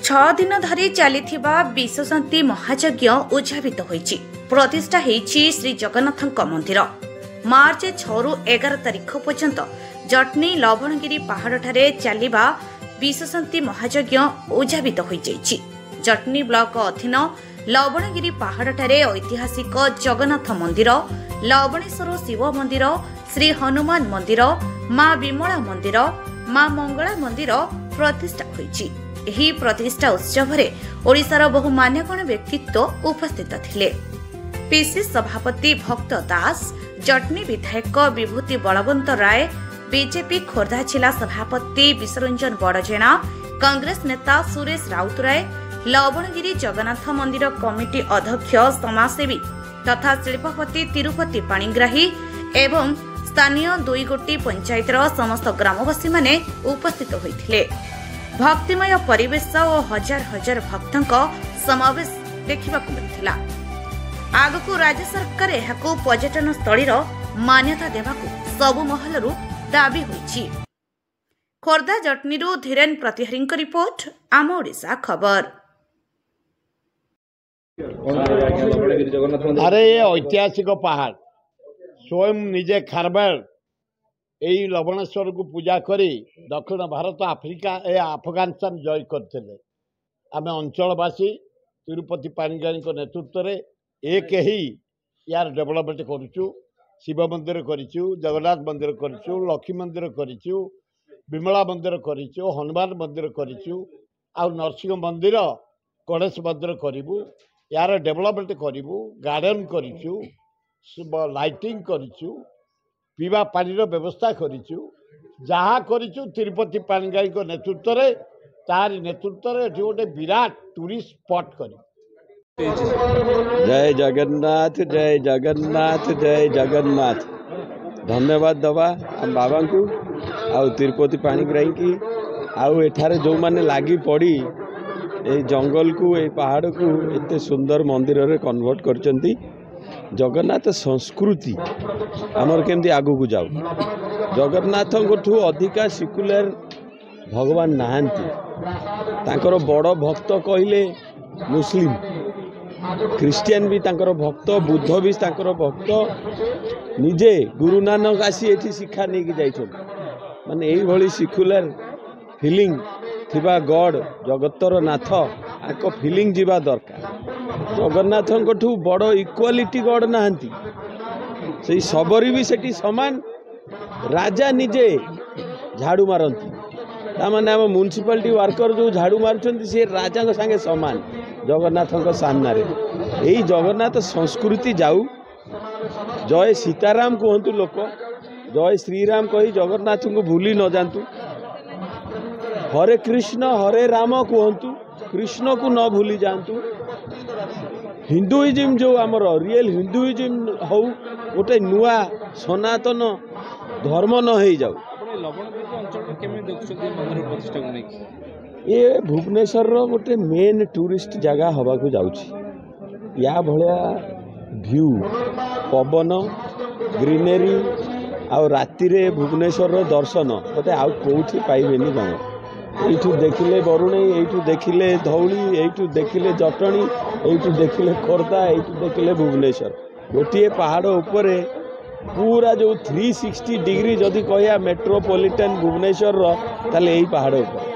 6 दिन धरी चलिथिबा विश्वशांति महायज्ञ उद्यापित होईछि। प्रतिष्ठा हेछि श्री जगन्नाथ मंदिर। मार्च 6 रु 11 तारिख पर्यंत जटनी लवणगिरी पहाड़ ठारे चलिबा विश्वशांति महायज्ञ उद्यापित होईछि। जटनी ब्लॉक अधीन लवणगिरी पहाड़ ठारे ऐतिहासिक जगन्नाथ मंदिर, लवणेश्वर शिव मंदिर, श्री हनुमान मंदिर, मां विमला मंदिर, मां मंगला मंदिर प्रतिष्ठा होईछि। एही प्रतिष्ठा उत्सव में ओडिशार बहु मान्यगण्य व्यक्तित्व उपस्थित थिले। पीसी सभापति भक्त दास, जटनी विधायक विभूति बलवंत राय, बीजेपी खोर्धा जिला सभापति विश्वरंजन बड़जेना, कांग्रेस नेता सुरेश राउतराय, लवणगिरी जगन्नाथ मंदिर कमिटी अध्यक्ष समाजसेवी तथा शिल्पपति तिरुपति पाणिग्राही एवं स्थानीय 2 गोटी पंचायतर समस्त ग्रामवासी माने उपस्थित होइथिले। भक्तिमय परिवेश और हजार हजार भक्तों समावेश देखा मिलता। आगकू राज्य सरकार यहां पर्यटन स्थलीर मान्यता देवाकू सबु महलरू दाबी होईछि। खोर्धा जटनीरू धीरेन प्रतिहारी रिपोर्ट, आम ओडिशा खबर। अरे ये ऐतिहासिक पहाड़ स्वयं निजे खारबेल यही लवणेश्वर को पूजा करी दक्षिण भारत आफ्रिका अफगानिस्तान जय करते। आम अंचलवासी तिरुपति पाणिग्राही नेतृत्व में एक ही यार डेवलपमेंट करूँ। शिव मंदिर करूँ, जगन्नाथ मंदिर करूँ, लक्ष्मी मंदिर करूँ, विमला मंदिर करूँ, हनुमान मंदिर करूँ, आ नरसिंह मंदिर गणेश मंदिर करूँ। यार डेवलपमेंट करूँ, गार्डन करूँ, लाइटिंग करूँ, पीवा पानी व्यवस्था करूँ। जहाँ करूँ तिरुपति पाणिग्राही नेतृत्व में, तार नेतृत्व में गोटे विराट टूरिस्ट स्पॉट कर। जय जगन्नाथ, जय जगन्नाथ, जय जगन्नाथ। धन्यवाद दबा हम बाबा को आ तिरुपति पाणिग्राही की आउ एठारे जो माने लागी पड़ी ए जंगल को ए पहाड़ को एते सुंदर मंदिर रे कन्वर्ट करचंती। जगन्नाथ संस्कृति आमर केमती आगू को जाऊ। जगन्नाथ ठू अधिका सिकुलर भगवान नहांती। तांकर बड़ भक्त कहले मुस्लिम, क्रिश्चियन भी तांकर भक्त, बुद्ध भी तांकर भक्त। निजे गुरु नानक आसी एठी शिक्षा नहीं कि जाइछन। माने एही भली सिकुलर फीलिंग थिबा गॉड जगतर नाथ आको फीलिंग जीवा दरकार। जगन्नाथ ठू बड़ इक्वालिटी गॉड नहांती। से सबरी भी सेठी समान। राजा निजे झाड़ू मारती, तामाने आम म्युनिसिपालिटी वर्कर जो झाड़ू मारुचंती से राजा संगे समान जगन्नाथ सामना रे। यही जगन्नाथ संस्कृति जाऊ। जय सीताराम कहतु लोक, जय श्रीराम कही जगन्नाथ को भूली न जातु। हरे कृष्ण हरे राम कहतु, कृष्ण को न भूली जातु। हिंदुइज्म जो आमर रियल हिंदुइज्म हो गोटे नुआ सनातन धर्म न हो जाऊ। ये भुवनेश्वर गोटे मेन टूरिस्ट जगह हवा को जाउछि। या भलिया व्यू पवन ग्रीनरी आ राति रे भुवनेश्वर दर्शन गोटे आउ कोठी पाइबेनी गाँव। यू देखिले बरुणई, यू देखिले धौली, यू देखिले जटणी, यू देखिले खोर्धा, यू देखिले भुवनेश्वर। गोटे पहाड़ उपरे पूरा जो 360 डिग्री जदि कहिया मेट्रोपॉलिटन भुवनेश्वर ताले यही पहाड़ ऊपर